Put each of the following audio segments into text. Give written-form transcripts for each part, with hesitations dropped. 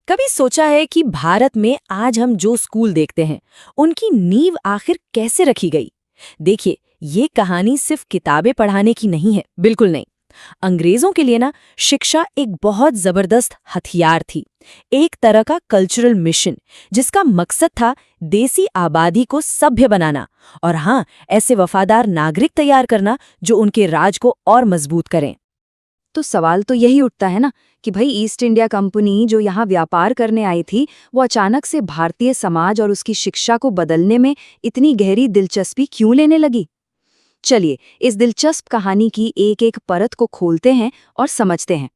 कभी सोचा है कि भारत में आज हम जो स्कूल देखते हैं उनकी नींव आखिर कैसे रखी गई? देखिए, ये कहानी सिर्फ किताबें पढ़ाने की नहीं है, बिल्कुल नहीं। अंग्रेजों के लिए ना शिक्षा एक बहुत जबरदस्त हथियार थी, एक तरह का कल्चरल मिशन जिसका मकसद था देसी आबादी को सभ्य बनाना और हाँ, ऐसे वफादार नागरिक तैयार करना जो उनके राज को और मजबूत करें। तो सवाल तो यही उठता है ना कि भाई ईस्ट इंडिया कंपनी जो यहाँ व्यापार करने आई थी वो अचानक से भारतीय समाज और उसकी शिक्षा को बदलने में इतनी गहरी दिलचस्पी क्यों लेने लगी। चलिए इस दिलचस्प कहानी की एक एक परत को खोलते हैं और समझते हैं।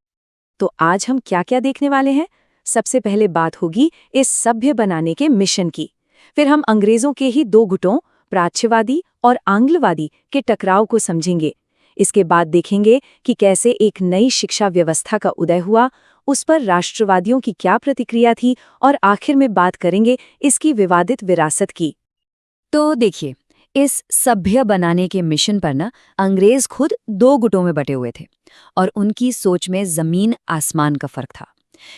तो आज हम क्या क्या देखने वाले हैं। सबसे पहले बात होगी इस सभ्य बनाने के मिशन की। फिर हम अंग्रेजों के ही दो गुटों, प्राच्यवादी और आंग्लवादी के टकराव को समझेंगे। इसके बाद देखेंगे कि कैसे एक नई शिक्षा व्यवस्था का उदय हुआ, उस पर राष्ट्रवादियों की क्या प्रतिक्रिया थी और आखिर में बात करेंगे इसकी विवादित विरासत की। तो देखिए, इस सभ्य बनाने के मिशन पर ना अंग्रेज खुद दो गुटों में बटे हुए थे और उनकी सोच में जमीन आसमान का फर्क था।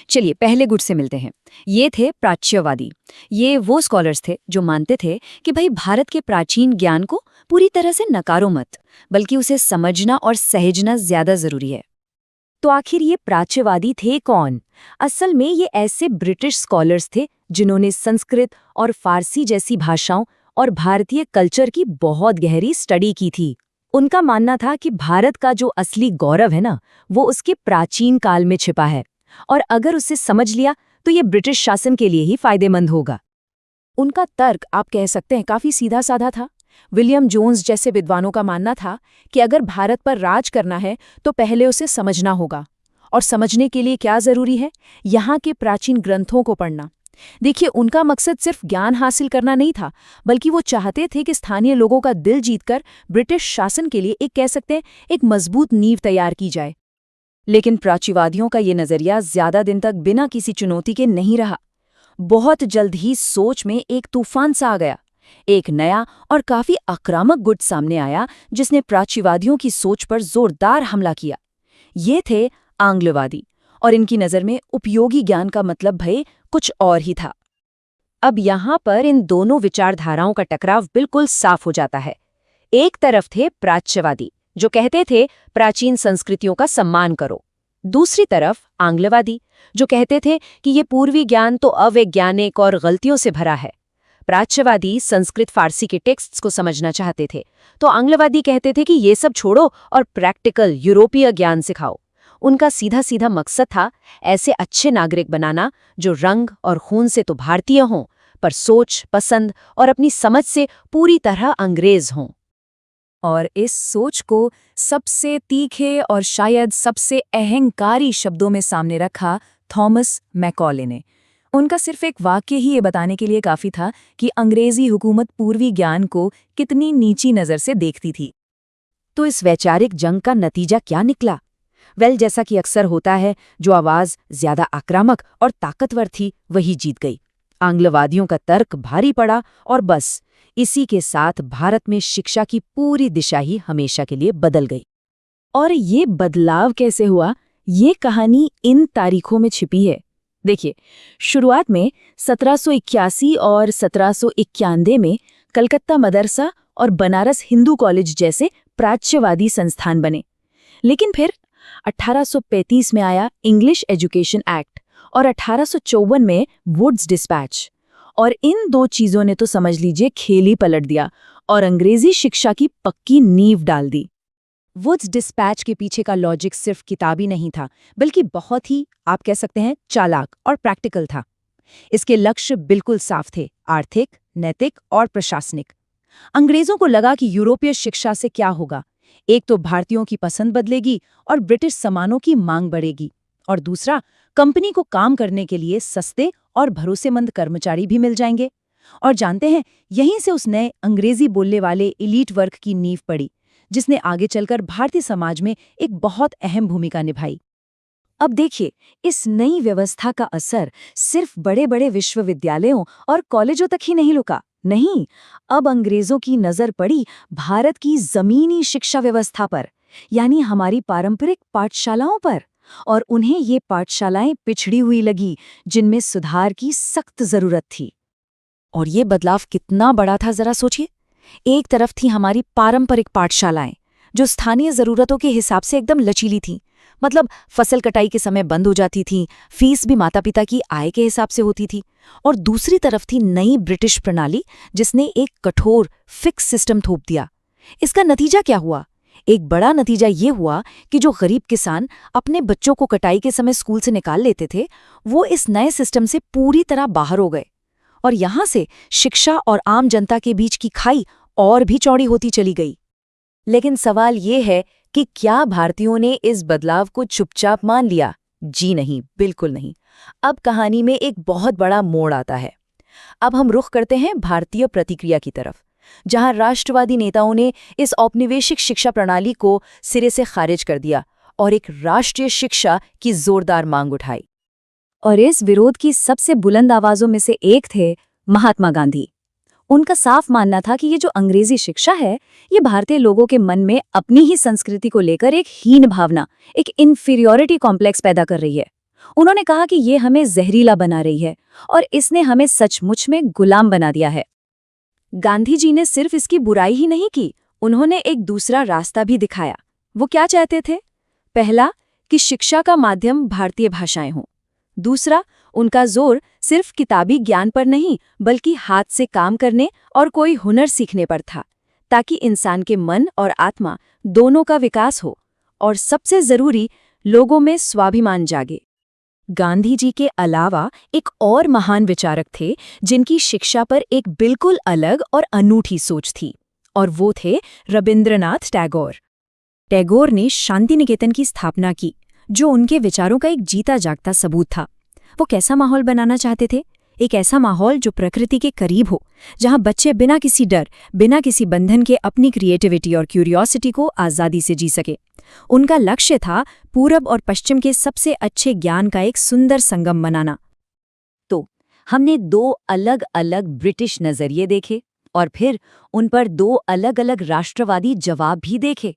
चलिए पहले गुट से मिलते हैं। ये थे प्राच्यवादी। ये वो स्कॉलर्स थे जो मानते थे कि भाई भारत के प्राचीन ज्ञान को पूरी तरह से नकारो मत, बल्कि उसे समझना और सहेजना ज्यादा जरूरी है। तो आखिर ये प्राच्यवादी थे कौन? असल में ये ऐसे ब्रिटिश स्कॉलर्स थे जिन्होंने संस्कृत और फारसी जैसी भाषाओं और भारतीय कल्चर की बहुत गहरी स्टडी की थी। उनका मानना था कि भारत का जो असली गौरव है ना, वो उसके प्राचीन काल में छिपा है और अगर उसे समझ लिया तो ये ब्रिटिश शासन के लिए ही फायदेमंद होगा। उनका तर्क आप कह सकते हैं काफी सीधा साधा था। विलियम जोन्स जैसे विद्वानों का मानना था कि अगर भारत पर राज करना है तो पहले उसे समझना होगा, और समझने के लिए क्या जरूरी है? यहाँ के प्राचीन ग्रंथों को पढ़ना। देखिए, उनका मकसद सिर्फ ज्ञान हासिल करना नहीं था, बल्कि वो चाहते थे कि स्थानीय लोगों का दिल जीतकर ब्रिटिश शासन के लिए एक कह सकते हैं एक मजबूत नींव तैयार की जाए। लेकिन प्राच्यवादियों का ये नजरिया ज्यादा दिन तक बिना किसी चुनौती के नहीं रहा। बहुत जल्द ही सोच में एक तूफान सा आ गया। एक नया और काफी आक्रामक गुट सामने आया जिसने प्राच्यवादियों की सोच पर जोरदार हमला किया। ये थे आंग्लवादी, और इनकी नजर में उपयोगी ज्ञान का मतलब भई कुछ और ही था। अब यहाँ पर इन दोनों विचारधाराओं का टकराव बिल्कुल साफ हो जाता है। एक तरफ थे प्राच्यवादी जो कहते थे प्राचीन संस्कृतियों का सम्मान करो। दूसरी तरफ आंग्लवादी जो कहते थे कि ये पूर्वी ज्ञान तो अवैज्ञानिक और गलतियों से भरा है। प्राच्यवादी संस्कृत फारसी के टेक्स्ट्स को समझना चाहते थे, तो आंग्लवादी कहते थे कि ये सब छोड़ो और प्रैक्टिकल यूरोपीय ज्ञान सिखाओ। उनका सीधा सीधा मकसद था ऐसे अच्छे नागरिक बनाना जो रंग और खून से तो भारतीय हों, पर सोच, पसंद और अपनी समझ से पूरी तरह अंग्रेज हों। और इस सोच को सबसे तीखे और शायद सबसे अहंकारी शब्दों में सामने रखा थॉमस मैकॉले ने। उनका सिर्फ एक वाक्य ही ये बताने के लिए काफी था कि अंग्रेजी हुकूमत पूर्वी ज्ञान को कितनी नीची नजर से देखती थी। तो इस वैचारिक जंग का नतीजा क्या निकला? जैसा कि अक्सर होता है, जो आवाज ज्यादा आक्रामक और ताकतवर थी वही जीत गई। आंग्लवादियों का तर्क भारी पड़ा और बस इसी के साथ भारत में शिक्षा की पूरी दिशा ही हमेशा के लिए बदल गई। और ये बदलाव कैसे हुआ, ये कहानी इन तारीखों में छिपी है। देखिए, शुरुआत में 1781 और 1791 में कलकत्ता मदरसा और बनारस हिंदू कॉलेज जैसे प्राच्यवादी संस्थान बने। लेकिन फिर 1835 में आया इंग्लिश एजुकेशन एक्ट और 1854 में वुड्स डिस्पैच, और इन दो चीजों ने तो समझ लीजिए खेल ही पलट दिया और अंग्रेजी शिक्षा की पक्की नींव डाल दी। वुड्स डिस्पैच के पीछे का लॉजिक सिर्फ किताबी नहीं था, बल्कि बहुत ही आप कह सकते हैं चालाक और प्रैक्टिकल था। इसके लक्ष्य बिल्कुल साफ थे, आर्थिक, नैतिक और प्रशासनिक। अंग्रेजों को लगा कि यूरोपीय शिक्षा से क्या होगा, एक तो भारतीयों की पसंद बदलेगी और ब्रिटिश सामानों की मांग बढ़ेगी, और दूसरा कंपनी को काम करने के लिए सस्ते और भरोसेमंद कर्मचारी भी मिल जाएंगे। और जानते हैं, यहीं से उस नए अंग्रेजी बोलने वाले एलीट वर्ग की नींव पड़ी, जिसने आगे चलकर भारतीय समाज में एक बहुत अहम भूमिका निभाई। अब देखिए, इस नई व्यवस्था का असर सिर्फ बड़े बड़े विश्वविद्यालयों और कॉलेजों तक ही नहीं रुका। नहीं, अब अंग्रेजों की नजर पड़ी भारत की जमीनी शिक्षा व्यवस्था पर, यानी हमारी पारंपरिक पाठशालाओं पर। और उन्हें ये पाठशालाएं पिछड़ी हुई लगी, जिनमें सुधार की सख्त जरूरत थी। और ये बदलाव कितना बड़ा था, जरा सोचिए। एक तरफ थी हमारी पारंपरिक पाठशालाएं, जो स्थानीय जरूरतों के हिसाब से एकदम लचीली थीं। मतलब फसल कटाई के समय बंद हो जाती थीं, फीस भी माता पिता की आय के हिसाब से होती थी। और दूसरी तरफ थी नई ब्रिटिश प्रणाली, जिसने एक कठोर फिक्स सिस्टम थोप दिया। इसका नतीजा क्या हुआ? एक बड़ा नतीजा ये हुआ कि जो गरीब किसान अपने बच्चों को कटाई के समय स्कूल से निकाल लेते थे, वो इस नए सिस्टम से पूरी तरह बाहर हो गए। और यहां से शिक्षा और आम जनता के बीच की खाई और भी चौड़ी होती चली गई। लेकिन सवाल ये है कि क्या भारतीयों ने इस बदलाव को चुपचाप मान लिया? जी नहीं, बिल्कुल नहीं। अब कहानी में एक बहुत बड़ा मोड़ आता है। अब हम रुख करते हैं भारतीय प्रतिक्रिया की तरफ, जहां राष्ट्रवादी नेताओं ने इस औपनिवेशिक शिक्षा प्रणाली को सिरे से खारिज कर दिया और एक राष्ट्रीय शिक्षा की जोरदार मांग उठाई। और इस विरोध की सबसे बुलंद आवाजों में से एक थे महात्मा गांधी। उनका साफ मानना था कि ये जो अंग्रेजी शिक्षा है, ये भारतीय लोगों के मन में अपनी ही संस्कृति को लेकर एक हीन भावना, एक इन्फीरियोरिटी कॉम्प्लेक्स पैदा कर रही है। उन्होंने कहा कि ये हमें जहरीला बना रही है और इसने हमें सचमुच में गुलाम बना दिया है। गांधी जी ने सिर्फ इसकी बुराई ही नहीं की, उन्होंने एक दूसरा रास्ता भी दिखाया। वो क्या चाहते थे? पहला, कि शिक्षा का माध्यम भारतीय भाषाएं हों। दूसरा, उनका जोर सिर्फ किताबी ज्ञान पर नहीं, बल्कि हाथ से काम करने और कोई हुनर सीखने पर था, ताकि इंसान के मन और आत्मा दोनों का विकास हो। और सबसे जरूरी, लोगों में स्वाभिमान जागे। गांधी जी के अलावा एक और महान विचारक थे जिनकी शिक्षा पर एक बिल्कुल अलग और अनूठी सोच थी, और वो थे रविंद्रनाथ टैगोर। टैगोर ने शांति निकेतन की स्थापना की, जो उनके विचारों का एक जीता जागता सबूत था। वो कैसा माहौल बनाना चाहते थे? एक ऐसा माहौल जो प्रकृति के करीब हो, जहां बच्चे बिना किसी डर, बिना किसी बंधन के अपनी क्रिएटिविटी और क्यूरियोसिटी को आज़ादी से जी सके। उनका लक्ष्य था पूरब और पश्चिम के सबसे अच्छे ज्ञान का एक सुंदर संगम बनाना। तो हमने दो अलग अलग ब्रिटिश नजरिए देखे और फिर उन पर दो अलग अलग राष्ट्रवादी जवाब भी देखे।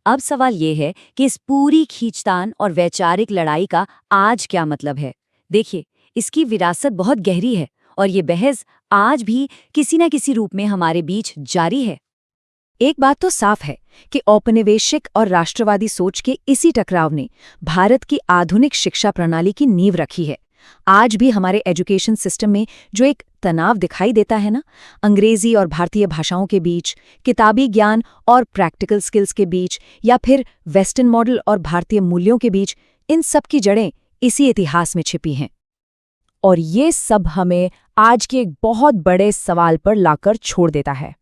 अब सवाल ये है कि इस पूरी खींचतान और वैचारिक लड़ाई का आज क्या मतलब है? देखिए, इसकी विरासत बहुत गहरी है और ये बहस आज भी किसी न किसी रूप में हमारे बीच जारी है। एक बात तो साफ है कि औपनिवेशिक और राष्ट्रवादी सोच के इसी टकराव ने भारत की आधुनिक शिक्षा प्रणाली की नींव रखी है। आज भी हमारे एजुकेशन सिस्टम में जो एक तनाव दिखाई देता है ना, अंग्रेजी और भारतीय भाषाओं के बीच, किताबी ज्ञान और प्रैक्टिकल स्किल्स के बीच, या फिर वेस्टर्न मॉडल और भारतीय मूल्यों के बीच, इन सब की जड़ें इसी इतिहास में छिपी हैं। और ये सब हमें आज के एक बहुत बड़े सवाल पर लाकर छोड़ देता है।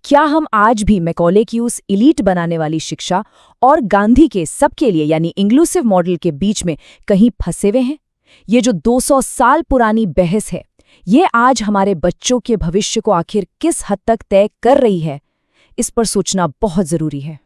क्या हम आज भी मैकॉले की उस इलीट बनाने वाली शिक्षा और गांधी के सबके लिए यानी इंक्लूसिव मॉडल के बीच में कहीं फंसे हुए हैं? ये जो 200 साल पुरानी बहस है, ये आज हमारे बच्चों के भविष्य को आखिर किस हद तक तय कर रही है, इस पर सोचना बहुत जरूरी है।